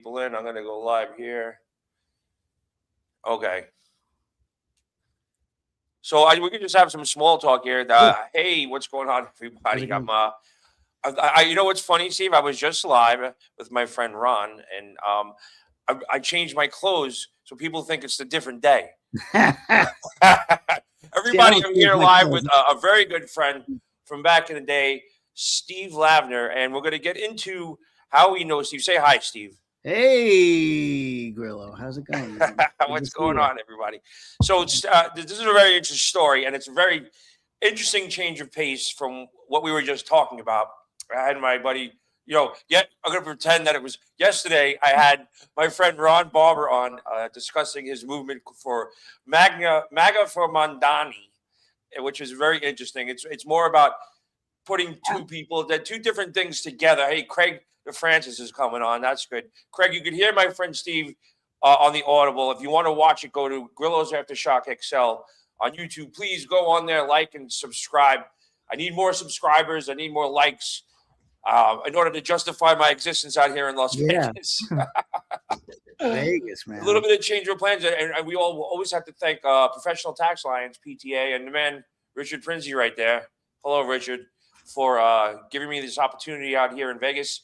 People in. I'm going to go live here. Okay. So we can just have some small talk here. Yeah. Hey, what's going on, How's it everybody? going? You know what's funny, Steve? I was just live with my friend Ron, and I changed my clothes so people think it's a different day. See, I Everybody, don't I'm change here my live clothes. with a very good friend from back in the day, Steve Lavner, and we're going to get into how we know Steve. Say hi, Steve. Hey, Grillo, how's it going, man? Good to What's see going you. on, everybody? So this is a very interesting story, and it's a very interesting change of pace from what we were just talking about. I had my buddy, yet I'm going to pretend that it was yesterday. I had my friend Ron Barber on discussing his movement for MAGA for Mondani, which is very interesting. It's more about putting two different things together. Hey, Craig Francis is coming on. That's good. Craig, you could hear my friend Steve on the Audible. If you want to watch it, go to Grillo's Aftershock XL on YouTube. Please go on there, like and subscribe. I need more subscribers. I need more likes in order to justify my existence out here in Las Yeah, Vegas. Vegas, A little man. bit of change of plans, and we all always have to thank Professional Tax Alliance (PTA) and the man Richard Prinsey right there. Hello, Richard, for giving me this opportunity out here in Vegas.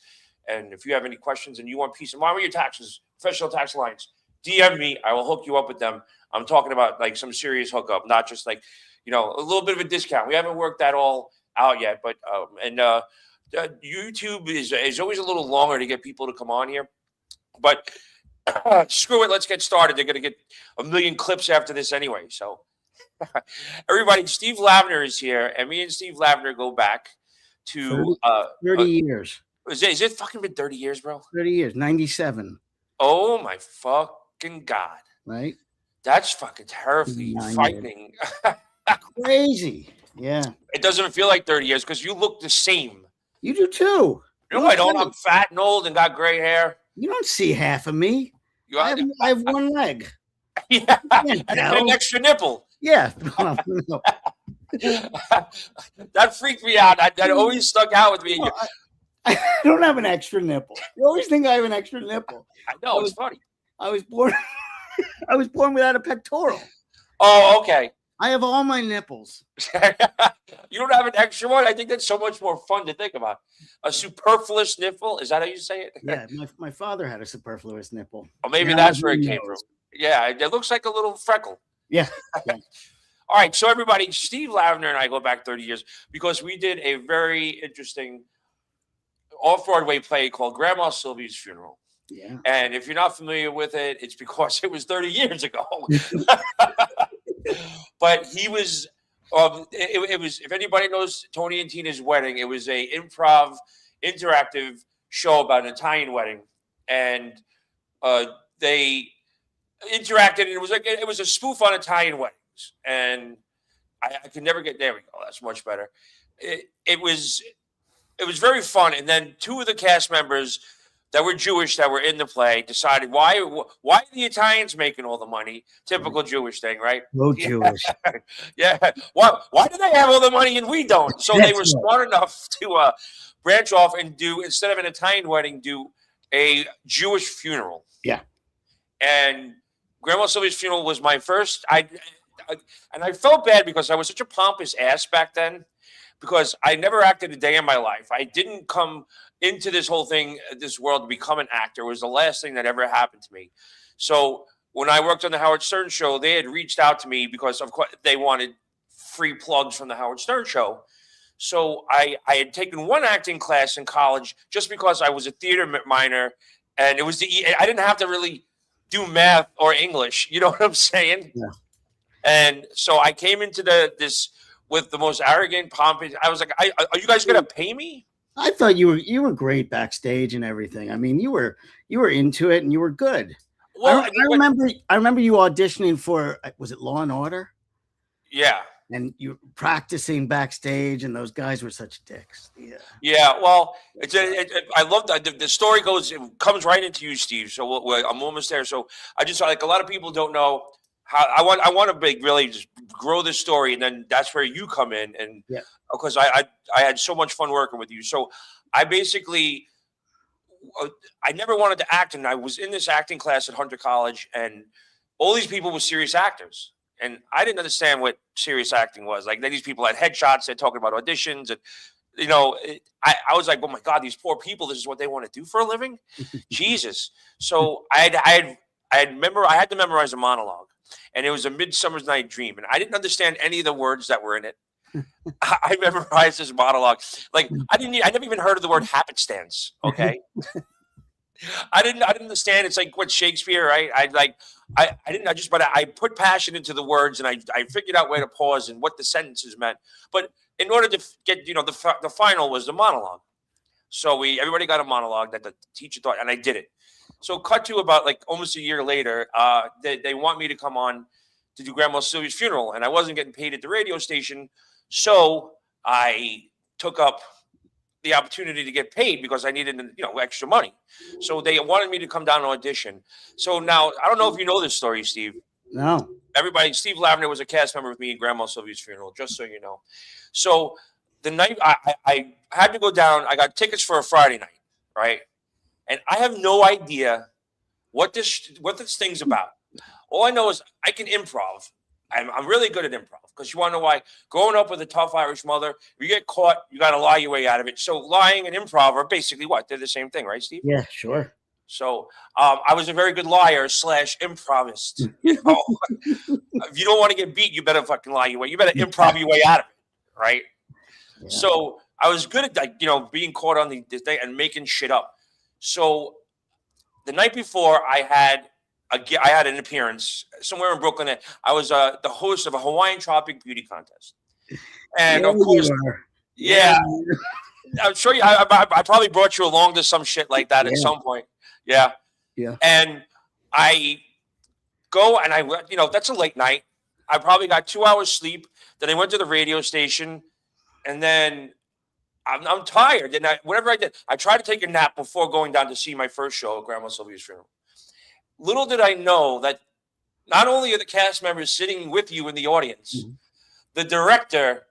And if you have any questions and you want peace of mind with your taxes, Professional Tax Alliance, DM me. I will hook you up with them. I'm talking about like some serious hookup, not just like a little bit of a discount. We haven't worked that all out yet, but YouTube is always a little longer to get people to come on here, but. Screw it. Let's get started. They're going to get a million clips after this anyway. So, everybody, Steve Lavner is here, and me and Steve Lavner go back 30, to 30 years. Is it fucking been 30 years, bro? 30 years, 97, Oh my fucking god, right? that's fucking terribly 9 years. frightening. Crazy. Yeah, It doesn't feel like 30 years because you look the same. you do too. No, Look I don't. at I'm it. fat and old and got gray hair. You don't see half of me. You I have one leg. yeah, can't and tell. an extra nipple. Yeah. No. That freaked me out. That always stuck out with me. No, I don't have an extra nipple. You always think I have an extra nipple. I know, it's funny. I was born. I was born without a pectoral. Oh, okay. I have all my nipples. You don't have an extra one? I think that's so much more fun to think about. A superfluous nipple? Is that how you say it? Yeah, my father had a superfluous nipple. Oh, maybe Now that's where it he came knows. from. Yeah, it looks like a little freckle. Yeah. All right, so everybody, Steve Lavner and I go back 30 years because we did a very interesting off-Broadway play called Grandma Sylvie's Funeral. Yeah. And if you're not familiar with it, it's because it was 30 years ago. But he was, it was, if anybody knows Tony and Tina's Wedding, it was a improv, interactive show about an Italian wedding. And they interacted, and it was a spoof on Italian weddings. And I could never get, there we go, that's much better. It was very fun. And then two of the cast members that were Jewish that were in the play decided why are the Italians making all the money? Typical Jewish thing, right? No Jewish. Yeah. Why do they have all the money and we don't? So they were smart enough to branch off and do, instead of an Italian wedding, do a Jewish funeral. Yeah. And Grandma Sylvia's funeral was my first. And I felt bad because I was such a pompous ass back then, because I never acted a day in my life. I didn't come into this whole thing, this world, to become an actor. It was the last thing that ever happened to me. So when I worked on the Howard Stern show, they had reached out to me because of course they wanted free plugs from the Howard Stern show. So I had taken one acting class in college just because I was a theater minor, and it was I didn't have to really do math or English. You know what I'm saying? Yeah. And so I came into this with the most arrogant, pompous. I was like, "Are you guys gonna pay me?" I thought you were great backstage and everything. I mean, you were into it and you were good. Well, I remember you auditioning for, was it Law and Order? Yeah. And you were practicing backstage, and those guys were such dicks. Yeah. Yeah. Well, I love that the story goes. It comes right into you, Steve. So I'm almost there. So I just, like, a lot of people don't know how I want to really just grow this story, and then that's where you come in, and because I had so much fun working with you. So I basically I never wanted to act, and I was in this acting class at Hunter College, and all these people were serious actors, and I didn't understand what serious acting was. Like these people had headshots, they're talking about auditions, and I was like, oh my god, these poor people, this is what they want to do for a living. Jesus. So I had to memorize a monologue, and it was A Midsummer's Night Dream, and I didn't understand any of the words that were in it. I memorized this monologue. Like I never even heard of the word happenstance. Okay. I didn't understand. It's like what Shakespeare, right? But I put passion into the words, and I figured out where to pause and what the sentences meant. But in order to get, the final was the monologue. So everybody got a monologue that the teacher thought, and I did it. So cut to about like almost a year later, they want me to come on to do Grandma Sylvia's funeral, and I wasn't getting paid at the radio station. So I took up the opportunity to get paid because I needed, extra money. So they wanted me to come down and audition. So now, I don't know if you know this story, Steve. No. Everybody, Steve Lavner was a cast member with me in Grandma Sylvia's funeral, just so you know. So the night I had to go down, I got tickets for a Friday night, right? And I have no idea what this thing's about. All I know is I can improv. I'm really good at improv, because you want to know why? Growing up with a tough Irish mother, if you get caught, you got to lie your way out of it. So lying and improv are basically what? They're the same thing, right, Steve? Yeah, sure. So I was a very good liar / improvist. If you don't want to get beat, you better fucking lie your way. You better improv your way out of it, right? Yeah. So I was good at being caught on the thing and making shit up. So the night before, I had an appearance somewhere in Brooklyn. I was the host of a Hawaiian Tropic Beauty Contest, and of course, yeah. I'm sure I probably brought you along to some shit like that at some point. Yeah. And I go and that's a late night. I probably got 2 hours sleep. Then I went to the radio station, and then I'm tired. And whatever I did, I tried to take a nap before going down to see my first show at Grandma Sylvia's funeral. Little did I know that not only are the cast members sitting with you in the audience, the director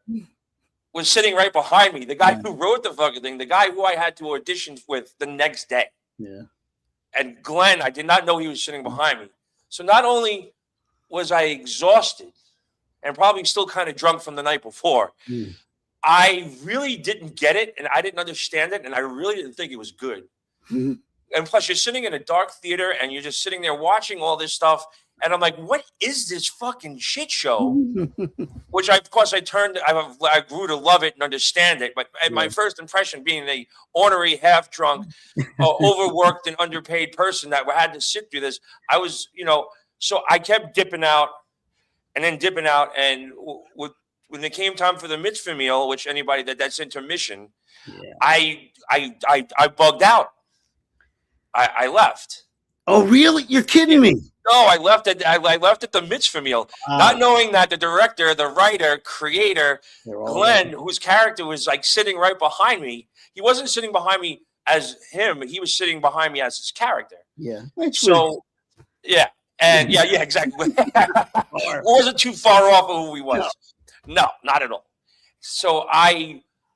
was sitting right behind me. The guy who wrote the fucking thing, the guy who I had to audition with the next day. Yeah. And Glenn, I did not know he was sitting behind me. So not only was I exhausted and probably still kind of drunk from the night before, I really didn't get it, and I didn't understand it, and I really didn't think it was good. And plus, you're sitting in a dark theater, and you're just sitting there watching all this stuff. And I'm like, what is this fucking shit show? Which, I grew to love it and understand it. But my first impression, being a ornery, half-drunk, overworked and underpaid person that had to sit through this, I was, so I kept dipping out. And when it came time for the mitzvah meal, which anybody that's intermission, I bugged out. I left. Oh, really? You're kidding me? No, I left at the mitzvah meal, not knowing that the director, the writer, creator, Glenn, whose character was like sitting right behind me. He wasn't sitting behind me as him. He was sitting behind me as his character. Yeah. So, yeah. And yeah, exactly. It wasn't too far off of who he was. No, not at all. So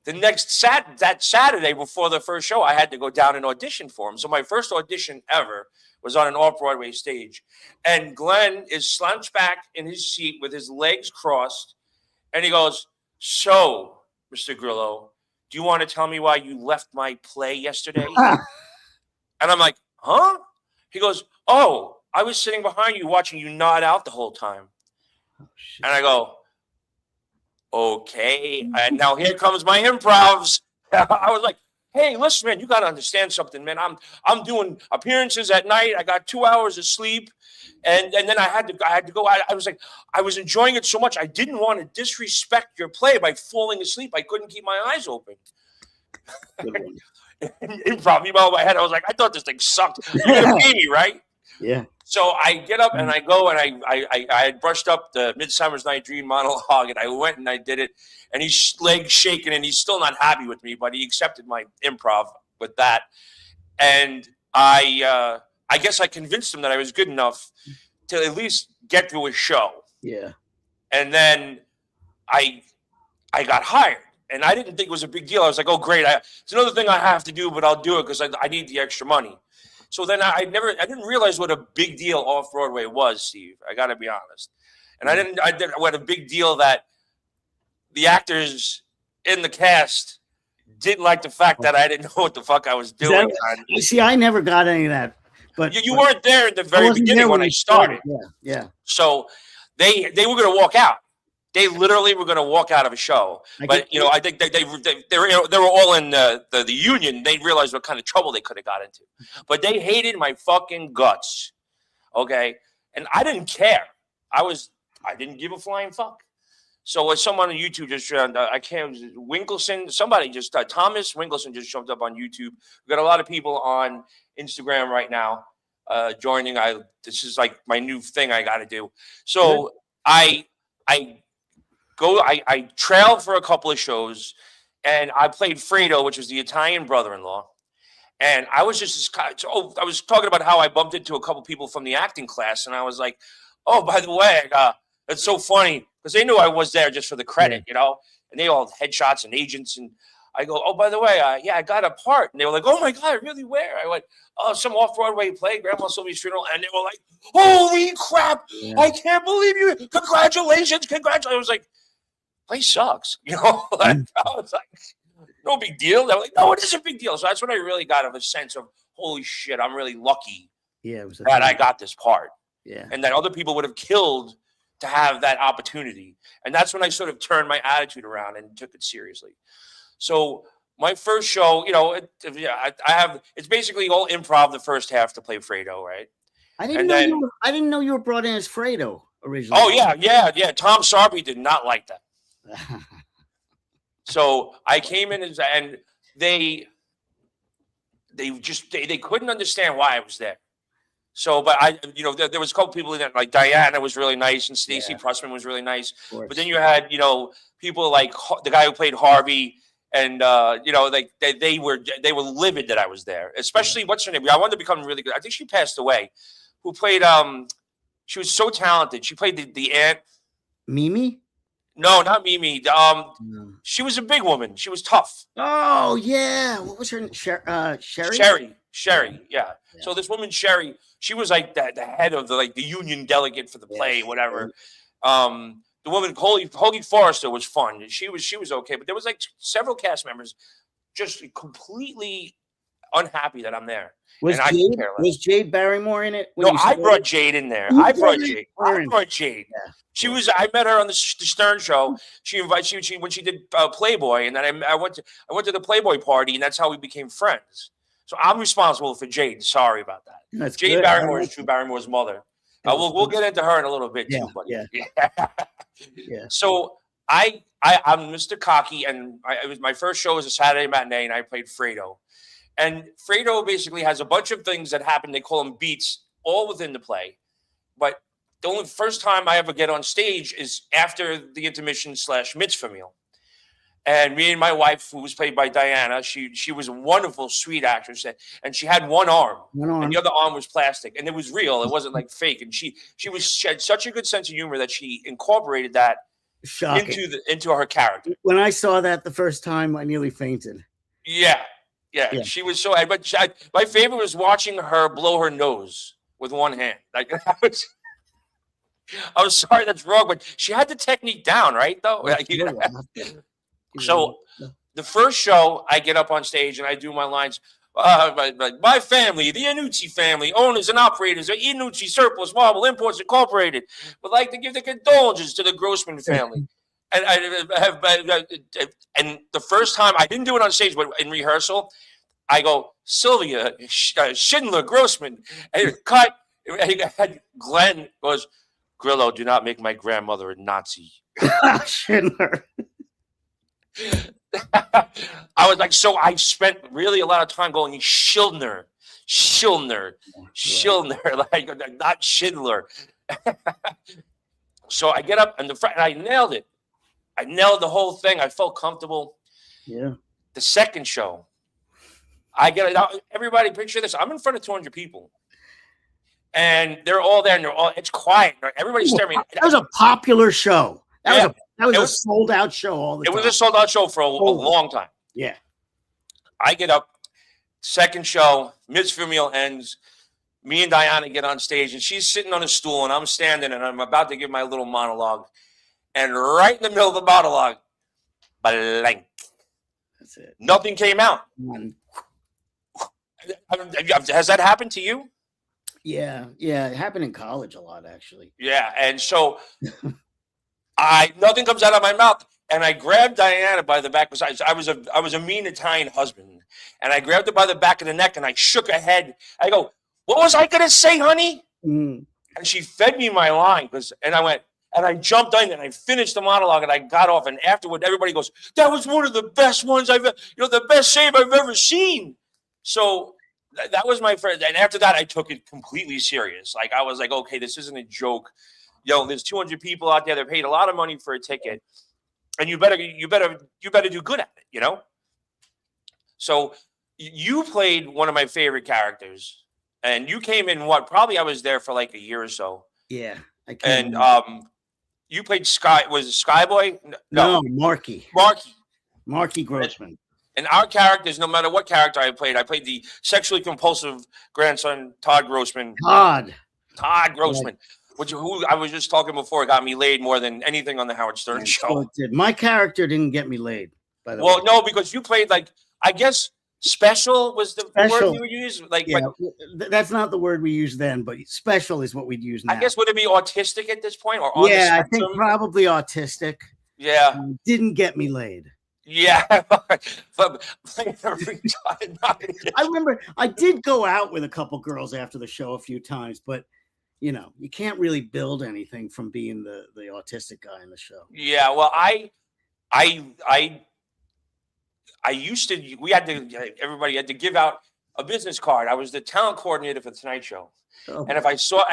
that Saturday before the first show, I had to go down and audition for him. So my first audition ever was on an off-Broadway stage. And Glenn is slouched back in his seat with his legs crossed. And he goes, "So, Mr. Grillo, do you want to tell me why you left my play yesterday?" And I'm like, "Huh?" He goes, "Oh, I was sitting behind you watching you nod out the whole time." And I go, "Okay." And now here comes my improvs. I was like, "Hey, listen, man, you got to understand something, man. I'm doing appearances at night. I got 2 hours of sleep. And then I had to go. I was like, I was enjoying it so much. I didn't want to disrespect your play by falling asleep. I couldn't keep my eyes open." Improv, me in my head. I was like, I thought this thing sucked. You're going to pay me, right? Yeah. So I get up and I go, and I had brushed up the Midsummer's Night Dream monologue, and I went and I did it, and he's legs shaking, and he's still not happy with me, but he accepted my improv with that. And I guess I convinced him that I was good enough to at least get through a show. Yeah. And then I got hired. And I didn't think it was a big deal. I was like, oh, great. It's another thing I have to do, but I'll do it because I need the extra money. So then I didn't realize what a big deal off-Broadway was, Steve. I got to be honest. And what a big deal that the actors in the cast didn't like the fact that I didn't know what the fuck I was doing. See, I never got any of that. But you weren't there in the very beginning when I started. Yeah. So they were going to walk out. They literally were going to walk out of a show. But I think they were all in the union. They realized what kind of trouble they could have got into. But they hated my fucking guts. Okay, and I didn't care. I didn't give a flying fuck. So as someone on YouTube just Winkleson, somebody just Thomas Winkleson just jumped up on YouTube. We got a lot of people on Instagram right now joining. This is like my new thing I got to do. So I trailed for a couple of shows, and I played Fredo, which was the Italian brother-in-law. And I was I was talking about how I bumped into a couple people from the acting class, and I was like, oh, by the way, it's so funny because they knew I was there just for the credit, and they all had headshots and agents. And I go, oh, by the way, I got a part. And they were like, oh my God, really? Where? I went, oh, some off-Broadway play, Grandma Sylvia's Funeral. And they were like, holy crap, I can't believe you. Congratulations. I was like, play sucks. I was like, no big deal. They were like, no, it is a big deal. So that's when I really got a sense of, holy shit, I'm really lucky that I got this part. Yeah. And that other people would have killed to have that opportunity. And that's when I sort of turned my attitude around and took it seriously. So my first show, it's basically all improv the first half to play Fredo, right? I didn't know you were brought in as Fredo originally. Oh yeah. Tom Sarby did not like that. So I came in and they couldn't understand why I was there. So, but there was a couple people in there, like Diana was really nice and Stacey Pressman was really nice. But then you had, people like the guy who played Harvey, and they were livid that I was there. Especially what's her name? I wanted to become really good. I think she passed away. Who played? She was so talented. She played the aunt. Mimi? No, not Mimi. She was a big woman. She was tough. Oh yeah, what was her name? Sherry. Sherry. Yeah. So this woman Sherry, she was like the head of the union delegate for the play, whatever. The woman Hoagie Forrester was fun. She was okay, but there was like several cast members just completely unhappy that I'm there. Was Jade Barrymore in it? No, I brought Jade in there. I brought Jade. Yeah. She was. I met her on the Stern Show. She invited when she did Playboy, and then I went to the Playboy party, and that's how we became friends. So I'm responsible for Jade. Sorry about that. That's Jade good. Barrymore is Drew Barrymore's mother. We'll get into her in a little bit too, buddy. Yeah. So I'm Mr. Cocky, and it was my first show was a Saturday matinee, and I played Fredo. And Fredo basically has a bunch of things that happen. They call them beats, all within the play. But the only first time I ever get on stage is after the intermission / mitzvah meal. And me and my wife, who was played by Diana, she was a wonderful, sweet actress, and she had one arm, and the other arm was plastic, and it was real. It wasn't like fake. And she had such a good sense of humor that she incorporated that into her character. When I saw that the first time, I nearly fainted. Yeah. She was so. But my favorite was watching her blow her nose with one hand. Like I was sorry that's wrong, but she had the technique down, right? Though. So the first show, I get up on stage and I do my lines. My family, the Iannucci family, owners and operators of Iannucci Surplus Marble Imports Incorporated, would like to give the condolences to the Grossman family. And and the first time, I didn't do it on stage, but in rehearsal, I go, Sylvia, Schindler, Grossman, and it cut. And Glenn goes, Grillo, do not make my grandmother a Nazi. Schindler. I was like, so I spent really a lot of time going Schindler, like not Schindler. So I get up and I nailed it. I nailed the whole thing. I felt comfortable. Yeah. The second show, I get it out. Everybody picture this. I'm in front of 200 people. And they're all there and it's quiet. Everybody's staring. That was a popular show. That That was a sold out show all the time. It was a sold out show for a long time. Yeah. I get up, second show, midfield meal ends. Me and Diana get on stage, and she's sitting on a stool, and I'm standing, and I'm about to give my little monologue. And right in the middle of the monologue, blank. That's it. Nothing came out. Has that happened to you? Yeah. It happened in college a lot, actually. Yeah, and so nothing comes out of my mouth, and I grabbed Diana by the back because I was a mean Italian husband, and I grabbed her by the back of the neck, and I shook her head. I go, "What was I gonna say, honey?" And she fed me my line and I went. And I jumped in and I finished the monologue and I got off. And afterward, everybody goes, "That was one of the best ones the best save I've ever seen." So that was my first. And after that, I took it completely serious. Like I was like, okay, this isn't a joke. There's 200 people out there that paid a lot of money for a ticket, and you better do good at it. So you played one of my favorite characters, and you came in probably I was there for like a year or so. Yeah, I came. And you played was it Skyboy? No, Marky Grossman. And our characters, no matter what character I played the sexually compulsive grandson, Todd Grossman. Todd Grossman, who I was just talking before, got me laid more than anything on the Howard Stern show. It did. My character didn't get me laid, by the way. Well, no, because you played I guess special was the word you would use. That's not the word we used then, but special is what we'd use now. I guess would it be autistic at this point, or I think probably autistic. Yeah, didn't get me laid. Yeah, but I remember I did go out with a couple girls after the show a few times, but you can't really build anything from being the autistic guy in the show. Yeah, well, everybody had to give out a business card. I was the talent coordinator for the Tonight Show. Oh, and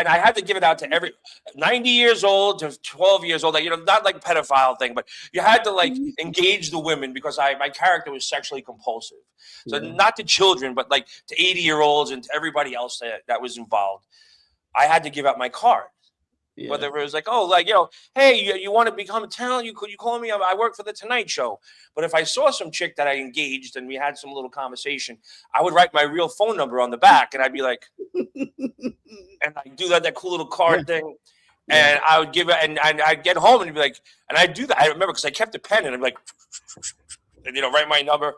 I had to give it out to every 90 years old to 12 years old, not like a pedophile thing, but you had to engage the women because my character was sexually compulsive. So not to children, but to 80-year-olds and to everybody else that was involved. I had to give out my card. Yeah. Whether it was hey, you want to become a talent? You call me? I work for the Tonight Show. But if I saw some chick that I engaged and we had some little conversation, I would write my real phone number on the back, and I'd be like, and I do that cool little card thing, and I would give it, and I'd get home and be like, and I'd do that. I remember because I kept a pen, and I'd be like, and write my number,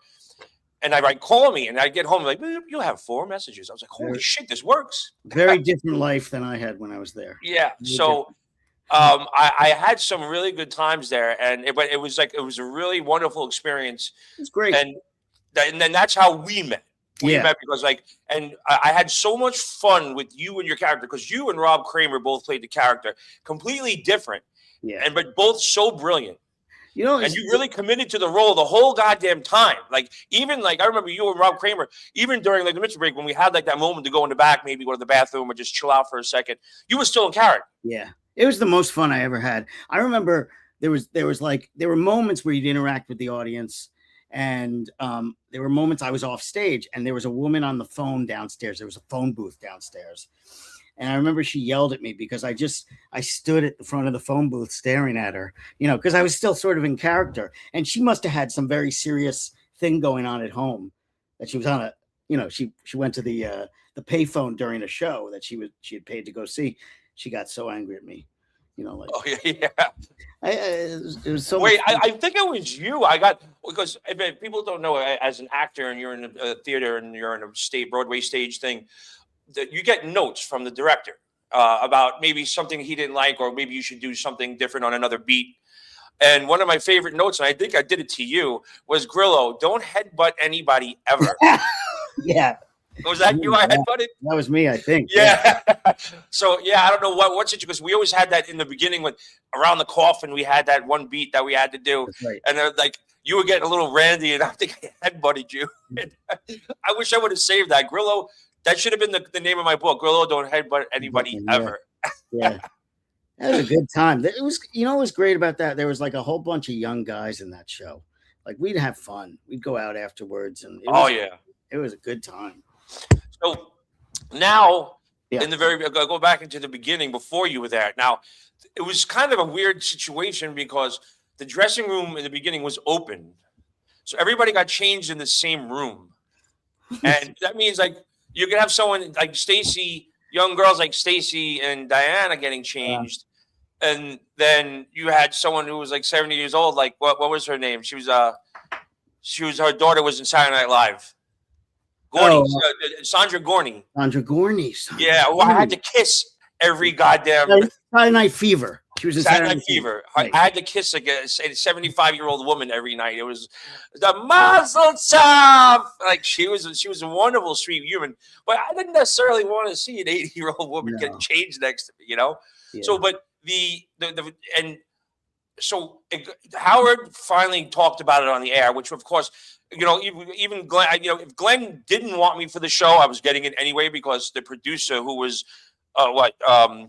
and I'd write, "Call me," and I'd get home like, "You'll have 4 messages." I was like, "Holy shit, this works!" Very different life than I had when I was there. Yeah, so I had some really good times there, and it was a really wonderful experience. It was great, and then that's how we met. We met because and I had so much fun with you and your character because you and Rob Kramer both played the character completely different, but both so brilliant. And you really committed to the role the whole goddamn time. Even I remember you and Rob Kramer, even during the midterm break when we had that moment to go in the back, maybe go to the bathroom or just chill out for a second, you were still in character. Yeah, it was the most fun I ever had. I remember there were moments where you'd interact with the audience, and there were moments I was off stage, and there was a woman on the phone downstairs. There was a phone booth downstairs. And I remember she yelled at me because I stood at the front of the phone booth staring at her, because I was still sort of in character. And she must have had some very serious thing going on at home that she was on she went to the payphone during a show that she had paid to go see. She got so angry at me, Oh yeah. It was so. Wait, I think it was you. Because if people don't know, as an actor and you're in a theater and you're in a Broadway stage thing, that you get notes from the director about maybe something he didn't like, or maybe you should do something different on another beat. And one of my favorite notes, and I think I did it to you, was Grillo, don't headbutt anybody ever. Yeah. Was that you I headbutted? That was me, I think. Yeah. So, I don't know what's it, because we always had that in the beginning when around the coffin, we had that one beat that we had to do. Right. And you were getting a little randy, and I think I headbutted you. I wish I would have saved that. Grillo, that should have been the name of my book. Grillo, don't headbutt anybody ever. Yeah. That was a good time. It was, what was great about that? There was a whole bunch of young guys in that show. We'd have fun. We'd go out afterwards, and it was a good time. So now, in the go back into the beginning before you were there. Now, it was kind of a weird situation because the dressing room in the beginning was open, so everybody got changed in the same room, and that means like you could have someone like Stacy, young girls like Stacy and Diana getting changed, and then you had someone who was like 70 years old. Like what was her name? She was her daughter was in Saturday Night Live. Gorney, Oh, Sandra Gorney. Sandra Gorney. Yeah, well, I had to kiss every goddamn Saturday Night Fever. She was in Saturday Night Fever. Right. I had to kiss like a 75-year-old woman every night. It was the Mazel Tov. Like she was a wonderful, sweet human. But I didn't necessarily want to see an 80-year-old woman No. getting changed next to me, you know. Yeah. So, but Howard finally talked about it on the air, which of course, you know, even Glenn, if Glenn didn't want me for the show, I was getting it anyway because the producer who was Mathau,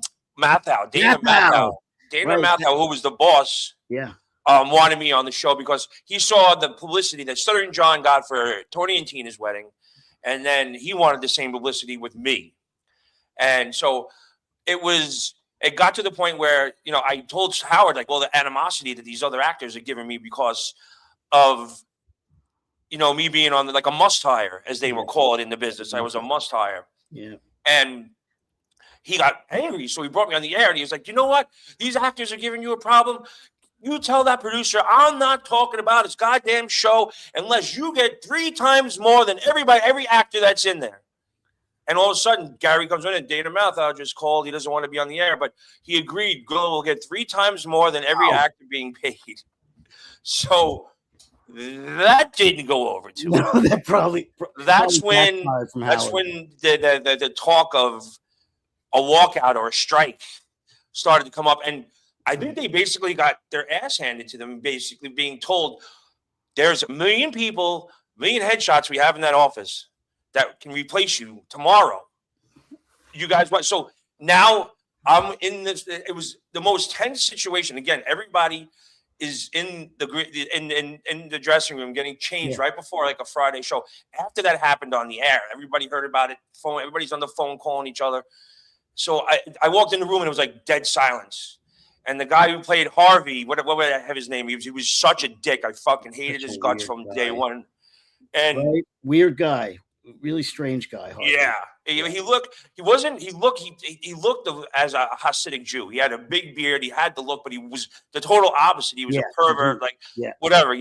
Dana Mathau. Dana Mathau, who was the boss, wanted me on the show because he saw the publicity that Stuttering John got for Tony and Tina's wedding, and then he wanted the same publicity with me. And so it got to the point where, you know, I told Howard, like, well, the animosity that these other actors are giving me because of, you know, me being on like a must hire, as they would call it in the business. I was a must hire. Yeah. And he got angry, so he brought me on the air, and he was like, "You know what? These actors are giving you a problem. You tell that producer I'm not talking about his goddamn show unless you get 3 times more than every actor that's in there." And all of a sudden, Gary comes in, and Dana Mathau just called. He doesn't want to be on the air, but he agreed. Girl will get 3 times more than every actor being paid. So that didn't go over too well. No, that probably. That's when the talk of a walkout or a strike started to come up, and I think they basically got their ass handed to them, basically being told there's 1 million people, 1 million headshots we have in that office that can replace you tomorrow. You guys want, so now I'm in this. It was the most tense situation. Again, everybody is in the dressing room getting changed right before like a Friday show. After that happened on the air, everybody heard about it. Everybody's on the phone calling each other. So I walked in the room and it was like dead silence. And the guy who played Harvey, what would I have his name? He was such a dick. I fucking hated his guts from day one. And weird guy, really strange guy. Harvey. Yeah, he looked as a Hasidic Jew. He had a big beard. He had the look, but he was the total opposite. He was a pervert, whatever.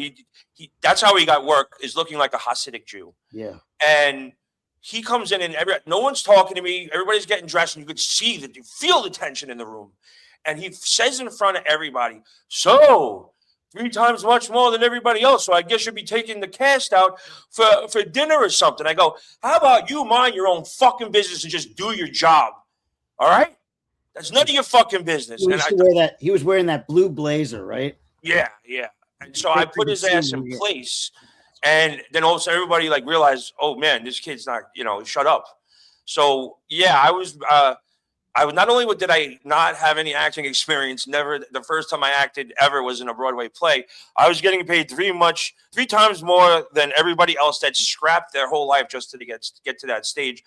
That's how he got work, is looking like a Hasidic Jew. Yeah, and he comes in and no one's talking to me. Everybody's getting dressed, and you could feel the tension in the room. And he says in front of everybody, "So 3 times much more than everybody else. So I guess you'll be taking the cast out for dinner or something." I go, "How about you mind your own fucking business and just do your job? All right? That's none of your fucking business." He was wearing that blue blazer, right? Yeah. And so I put his ass in place. And then all of a sudden everybody like realized, oh man, this kid's not, shut up. So yeah, I was not only did I not have any acting experience, never the first time I acted ever was in a Broadway play, I was getting paid 3 times more than everybody else that scrapped their whole life just to get to that stage.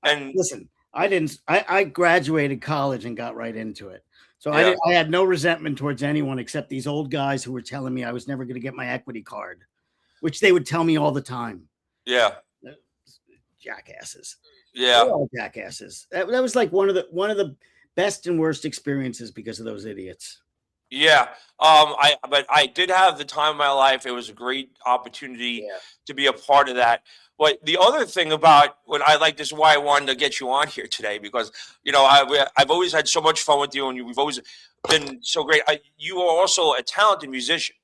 And listen, I graduated college and got right into it. So I had no resentment towards anyone except these old guys who were telling me I was never going to get my equity card, which they would tell me all the time. Yeah. Jackasses. Yeah. All jackasses. That was like one of the best and worst experiences because of those idiots. Yeah. But I did have the time of my life. It was a great opportunity to be a part of that. But the other thing about what I like, this is why I wanted to get you on here today, because, I've always had so much fun with you, and we've always been so great. You are also a talented musician,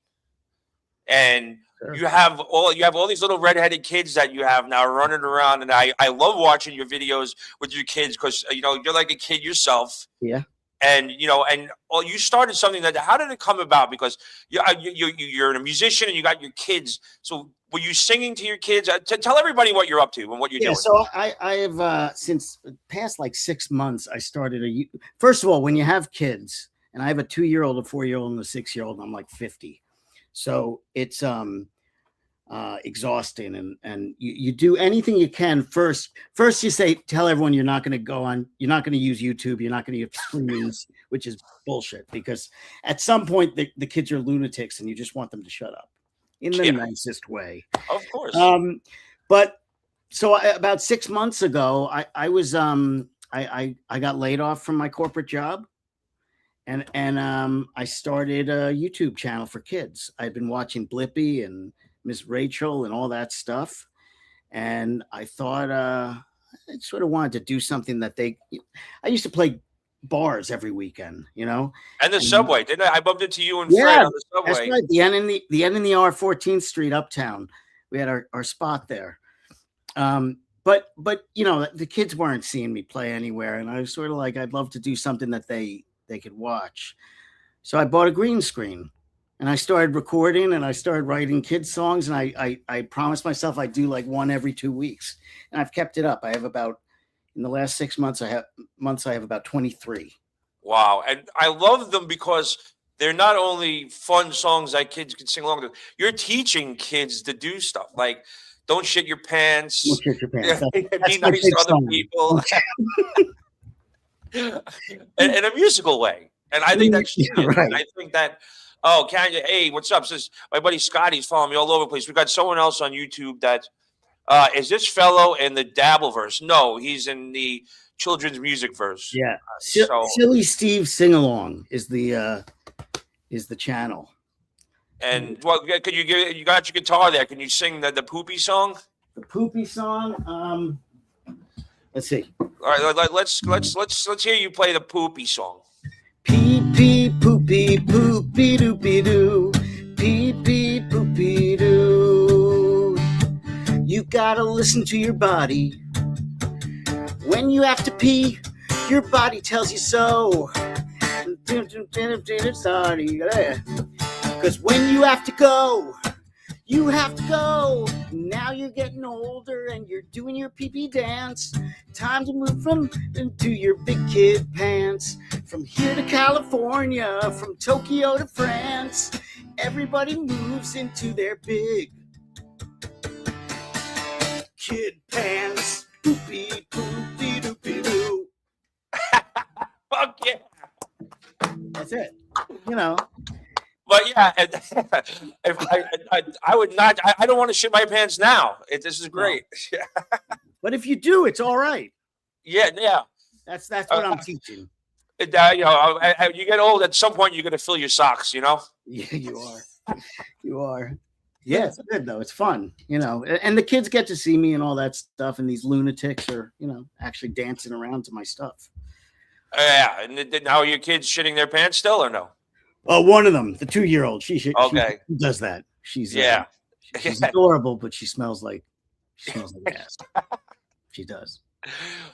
and you have all these little redheaded kids that you have now running around, and I love watching your videos with your kids because you're like a kid yourself. Yeah. And you started something how did it come about? Because you're a musician and you got your kids. So were you singing to your kids? Tell everybody what you're up to and what you're doing. So I have since past like 6 months, I started first of all, when you have kids, and I have a 2-year-old, a 4-year-old, and a 6-year-old, and I'm like 50. So it's exhausting, and you do anything you can first. First, you tell everyone you're not going to you're not going to use YouTube, you're not going to use screens, which is bullshit. Because at some point, the kids are lunatics, and you just want them to shut up in the nicest way. Of course. But so about 6 months ago, I was I got laid off from my corporate job. And I started a YouTube channel for kids. I'd been watching Blippi and Miss Rachel and all that stuff, and I thought I sort of wanted to do something that I used to play bars every weekend, And the subway, didn't I? I bumped into you and Yeah, Fred on the subway. that's right. The end in the R 14th Street Uptown. We had our spot there. But the kids weren't seeing me play anywhere, and I was sort of like, I'd love to do something that they could watch. So I bought a green screen, and I started recording, and I started writing kids songs, and I promised myself I'd do like one every 2 weeks, and I've kept it up. I have about, in the last 6 months, I have about 23. Wow. And I love them because they're not only fun songs that kids can sing along to. You're teaching kids to do stuff like don't shit your pants. Don't shit your pants. Be nice to other people. in a musical way. And I think that's right. And I think that, Kanye, hey, what's up? Says my buddy Scotty's following me all over the place. We've got someone else on YouTube that is this fellow in the dabble verse? No, he's in the children's music verse. Yeah. Silly Steve Sing Along is the channel. And could you got your guitar there? Can you sing the poopy song? The poopy song? Let's see. All right, let's hear you play the poopy song. Pee pee poopy poopy doopy doo. Pee pee poopy doo. You gotta listen to your body. When you have to pee, your body tells you so. Because when you have to go, you have to go. Now you're getting older and you're doing your pee-pee dance. Time to move from into your big kid pants. From here to California, from Tokyo to France, everybody moves into their big kid pants. Poopy, poopy, doopy doo. Fuck yeah. That's it. But yeah, if I would not. I don't want to shit my pants now. This is great. No. But if you do, it's all right. Yeah. That's what I'm teaching. You get old. At some point, you're gonna fill your socks. Yeah, you are. You are. Yeah, it's good though. It's fun, and the kids get to see me and all that stuff, and these lunatics are, actually dancing around to my stuff. Yeah, and now are your kids shitting their pants still or no? Oh, one of them, the 2-year-old, she does that. She's she's adorable, but she smells like ass. She does.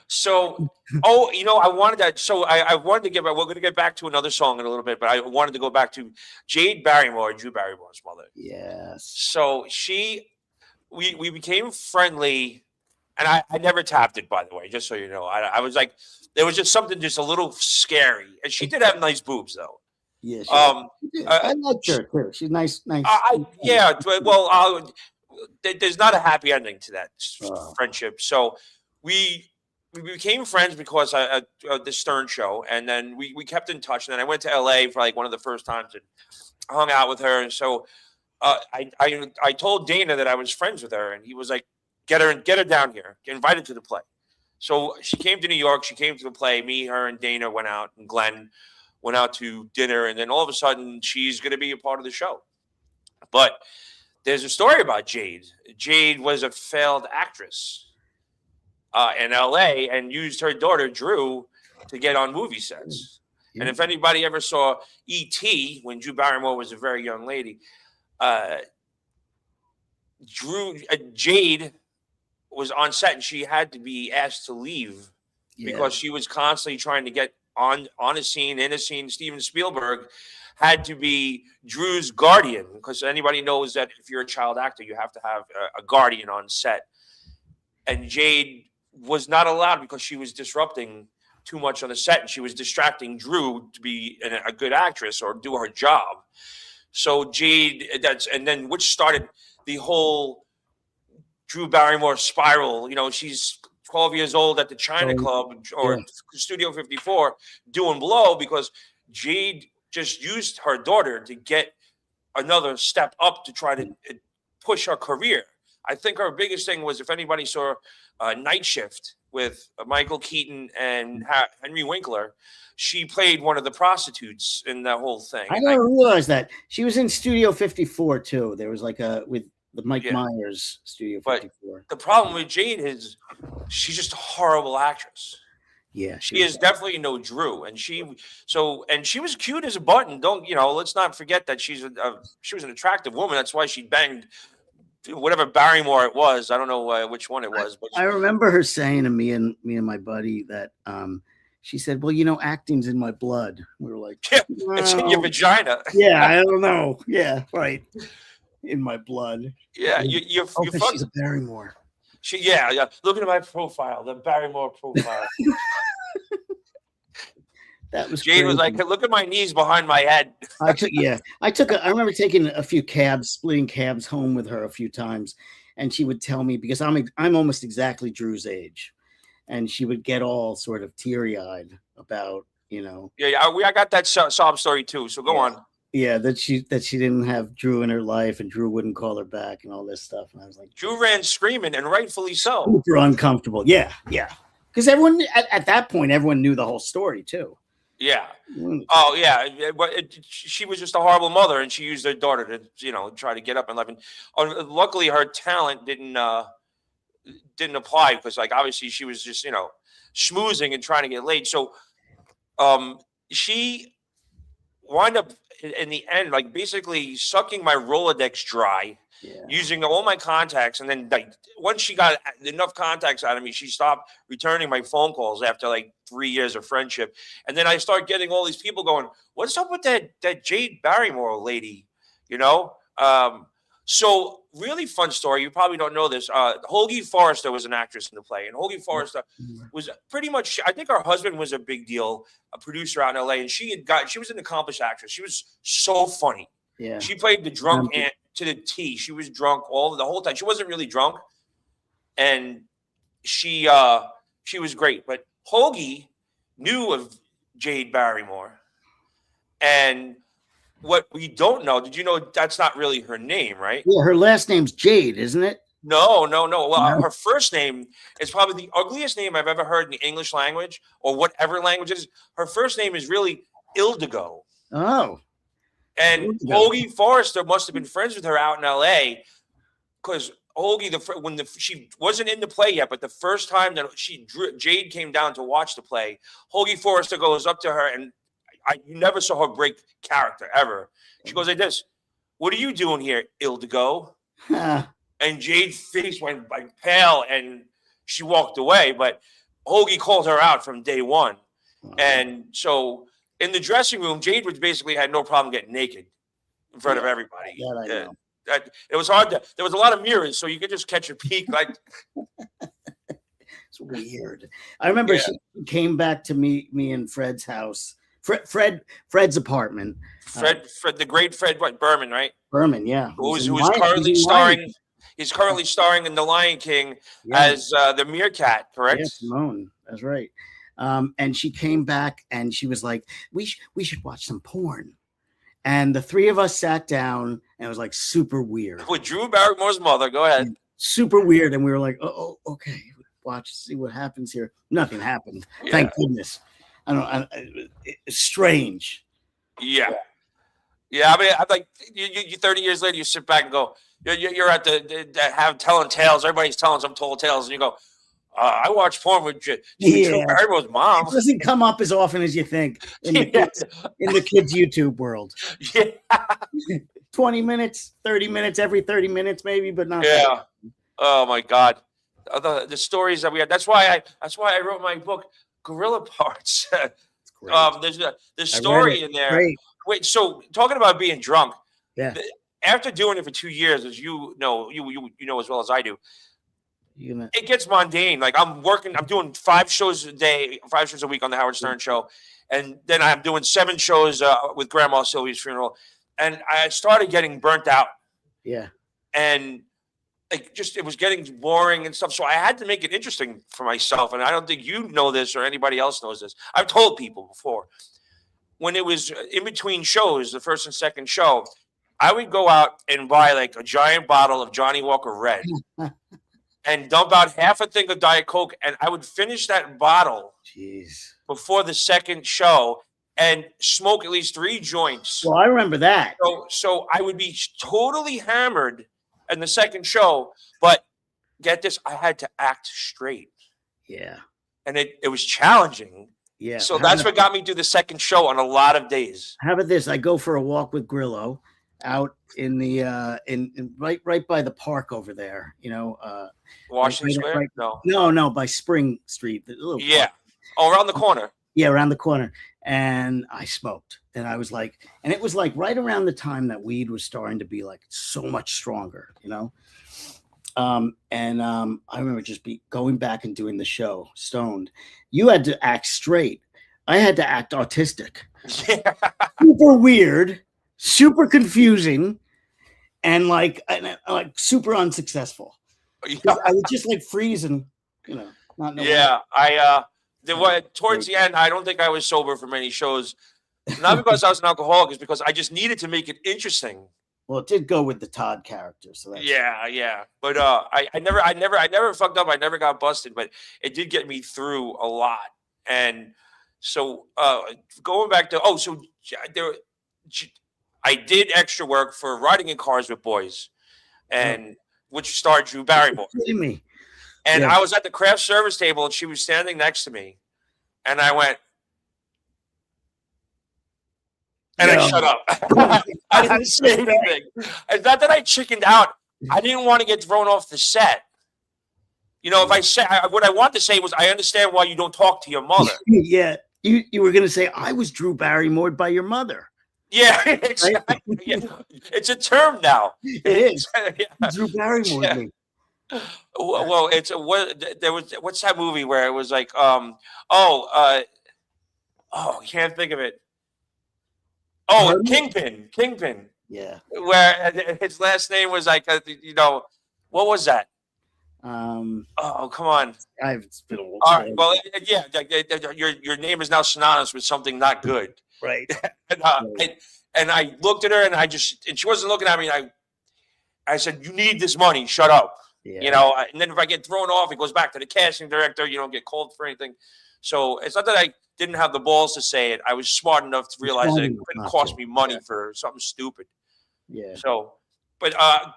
So, I wanted that. So I wanted to get back. We're going to get back to another song in a little bit, but I wanted to go back to Jade Barrymore, Drew Barrymore's mother. Yes. So we became friendly, and I never tapped it, by the way, just so you know. I was like, there was just something just a little scary, and she did have nice boobs though. Yeah. I liked her too. She's nice. Yeah. Well, there's not a happy ending to that friendship. So we became friends because of the Stern show, and then we kept in touch. And then I went to LA for like one of the first times and hung out with her. And so I told Dana that I was friends with her, and he was like, get her down here, get invited to the play. So she came to New York. She came to the play. Me, her, and Dana went out, and Glenn went out to dinner. And then all of a sudden, she's going to be a part of the show. But there's a story about Jade. Jade was a failed actress in LA and used her daughter, Drew, to get on movie sets. Yeah. And if anybody ever saw E.T. when Drew Barrymore was a very young lady, Jade was on set and she had to be asked to leave because she was constantly trying to get on a scene, in a scene. Steven Spielberg had to be Drew's guardian because anybody knows that if you're a child actor, you have to have a guardian on set. And Jade was not allowed because she was disrupting too much on the set and she was distracting Drew to be a good actress or do her job. So Jade, which started the whole Drew Barrymore spiral. You know, she's 12 years old at the China Club or Studio 54 doing blow because Jade just used her daughter to get another step up to try to push her career. I think her biggest thing was, if anybody saw Night Shift with Michael Keaton and Henry Winkler, she played one of the prostitutes in that whole thing. I never realized that. She was in Studio 54 too. There was like with the Mike Myers Studio 54. But the problem with Jade is she's just a horrible actress. Yeah, she is definitely no Drew, and she was cute as a button. Let's not forget that she was an attractive woman. That's why she banged whatever Barrymore it was. I don't know which one it was, but I remember her saying to me and my buddy that she said, "Well, acting's in my blood." We were like, "It's in your vagina." Yeah, I don't know. Yeah, right. In my blood. Yeah, you're she's a Barrymore. Yeah. Looking at my profile, the Barrymore profile. That was Jade was like, "Look at my knees behind my head." I remember taking a few splitting cabs home with her a few times, and she would tell me, because I'm almost exactly Drew's age, and she would get all sort of teary-eyed about, Yeah, I got that sob story too. So go on. Yeah, that she didn't have Drew in her life, and Drew wouldn't call her back, and all this stuff. And I was like, Drew ran screaming, and rightfully so. Super uncomfortable. Yeah, because everyone at that point, everyone knew the whole story too. Yeah. Oh, yeah. But she was just a horrible mother, and she used her daughter to, try to get up in life. And luckily, her talent didn't apply because, like, obviously, she was just, schmoozing and trying to get laid. So, she wound up in the end, like, basically sucking my Rolodex dry. Yeah. Using all my contacts, and then like once she got enough contacts out of me, she stopped returning my phone calls after like 3 years of friendship. And then I start getting all these people going, "What's up with that Jade Barrymore lady?" So really fun story. You probably don't know this. Hoagie Forrester was an actress in the play, and Hoagie Forrester was pretty much, I think her husband was a big deal, a producer out in LA, and she was an accomplished actress. She was so funny. Yeah. She played the drunk aunt to the T. She was drunk the whole time. She wasn't really drunk, and she was great. But Hoagie knew of Jade Barrymore, and what we don't know, did you know that's not really her name, right? Yeah, her last name's Jade, isn't it? No. Well, her first name is probably the ugliest name I've ever heard in the English language or whatever language it is. Her first name is really Ildigo. Oh. And Hoagie Forrester must have been friends with her out in LA, because Hoagie, she wasn't in the play yet, but the first time that Jade came down to watch the play, Hoagie Forrester goes up to her, and you never saw her break character ever. She goes like this: "What are you doing here, Ildigo?" And Jade's face went like pale, and she walked away. But Hoagie called her out from day one, and so. In the dressing room, Jade basically had no problem getting naked in front of everybody. It was hard there was a lot of mirrors, so you could just catch a peek. Like, it's weird. I remember she came back to me and Fred's house. Fred's apartment. Fred, the great Fred Berman, right? Berman, yeah. Who's currently starring. He's currently starring in The Lion King as the meerkat, correct? Yes, Simone. That's right. And she came back and she was like, we should watch some porn. And the three of us sat down, and it was like super weird. With Drew Barrymore's mother, go ahead. And super weird. And we were like, oh, okay, see what happens here. Nothing happened. Yeah. Thank goodness. It's strange. Yeah. I mean, I'm like, you 30 years later, you sit back and go, you're at telling tales. Everybody's telling some tall tales, and you go, I watch porn with Drew Barrymore's mom. It doesn't come up as often as you think in the kids YouTube world. Yeah. 20 minutes, 30 minutes, every 30 minutes maybe, but not. Yeah. Oh my God. The stories that we had. That's why I wrote my book, Gorilla Parts. There's a story in there. Great. Wait, so talking about being drunk. Yeah. After doing it for 2 years, as you know as well as I do, it gets mundane. Like I'm doing 5 shows a week on the Howard Stern show. And then I'm doing 7 shows with Grandma Sylvia's funeral. And I started getting burnt out. Yeah. and like just it was getting boring and stuff. So I had to make it interesting for myself. And I don't think you know this or anybody else knows this. I've told people before when it was in between shows, the first and second show, I would go out and buy like a giant bottle of Johnny Walker Red and dump out half a thing of Diet Coke, and I would finish that bottle Jeez. before the second show and smoke at least 3 joints. Well, I remember that. So I would be totally hammered in the second show, but get this, I had to act straight. Yeah. And it was challenging. Yeah. So that's what got me through the second show on a lot of days. How about this? I go for a walk with Grillo out in the in right by the park over there, Washington Square? No, by Spring Street. The little park. Oh, around the corner. Yeah, around the corner. And I smoked. And I was like, and it was like right around the time that weed was starting to be like so much stronger, I remember just going back and doing the show stoned. You had to act straight. I had to act autistic. Yeah. Super weird, super confusing, and like super unsuccessful. Yeah. I was just like freezing, not knowing. Yeah, towards the end, I don't think I was sober for many shows. Not because I was an alcoholic, it's because I just needed to make it interesting. Well, it did go with the Todd character, so that's yeah. But I never fucked up. I never got busted, but it did get me through a lot. And so going back to I did extra work for riding in cars with boys, and which starred Drew Barrymore. Kidding me. And I was at the craft service table, and she was standing next to me, and I went. And I shut up. I didn't say anything. It's not that I chickened out. I didn't want to get thrown off the set. If I say what I want to say was, I understand why you don't talk to your mother. Yeah, you were going to say I was Drew Barrymore by your mother. Yeah, exactly. Yeah. It's a term now. It is. Yeah. Drew Barrymore. Yeah. Well, what's that movie where it was like I can't think of it. Oh, Kingpin. Yeah. Where his last name was like, what was that? Oh, come on. It's been a while. All right. Well, yeah. Your name is now synonymous with something not good. Right. And I looked at her, and she wasn't looking at me. And I said, "You need this money. Shut up." Yeah. And then if I get thrown off, it goes back to the casting director. You don't get called for anything. So it's not that I didn't have the balls to say it. I was smart enough to realize that it couldn't cost me money for something stupid. Yeah. So, but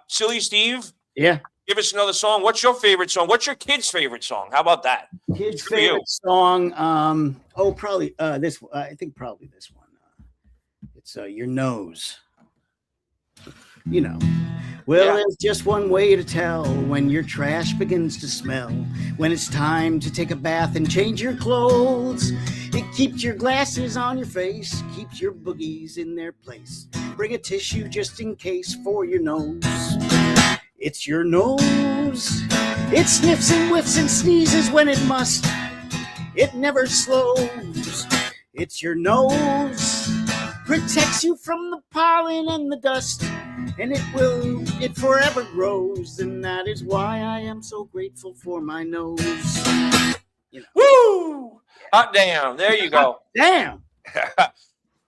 Silly Steve. Yeah. Give us another song. What's your favorite song? What's your kid's favorite song? How about that? Kid's favorite song. Probably this. I think probably this one. It's Your Nose. Well, there's just one way to tell when your trash begins to smell. When it's time to take a bath and change your clothes. It keeps your glasses on your face, keeps your boogies in their place. Bring a tissue just in case for your nose. It's your nose. It sniffs and whiffs and sneezes when it must. It never slows. It's your nose. Protects you from the pollen and the dust. And it forever grows. And that is why I am so grateful for my nose. Woo! Hot damn. There you go. Damn.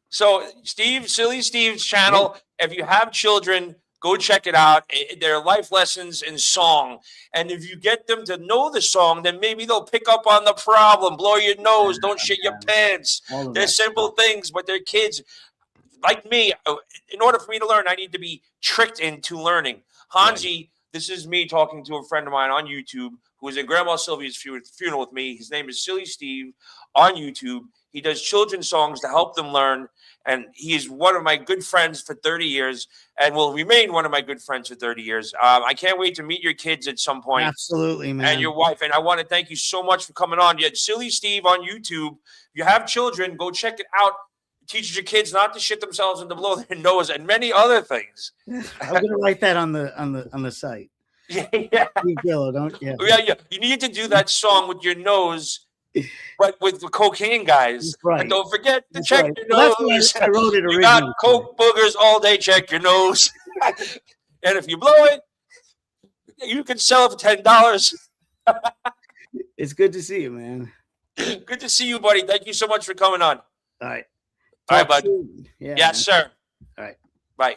So Silly Steve's channel, if you have children, go check it out. They're life lessons in song. And if you get them to know the song, then maybe they'll pick up on the problem. Blow your nose. Don't shit your pants. They're simple things, but they're kids. Like me, in order for me to learn, I need to be tricked into learning. Hansi, this is me talking to a friend of mine on YouTube who was in Grandma Sylvia's funeral with me. His name is Silly Steve on YouTube. He does children's songs to help them learn. And he is one of my good friends for 30 years and will remain one of my good friends for 30 years. I can't wait to meet your kids at some point. Absolutely, man. And your wife. And I want to thank you so much for coming on. You had Silly Steve on YouTube. If you have children, go check it out. It teaches your kids not to shit themselves and to blow their nose and many other things. I'm going to write that on the site. Yeah. Yeah. You need to do that song with your nose. But with the cocaine guys, right. And don't forget to check your nose. I wrote it originally. You got coke boogers all day. Check your nose, and if you blow it, you can sell it for $10. It's good to see you, man. Good to see you, buddy. Thank you so much for coming on. All right. All right, Talk bud. soon. Yeah. Yes, Man. sir. All right. Bye.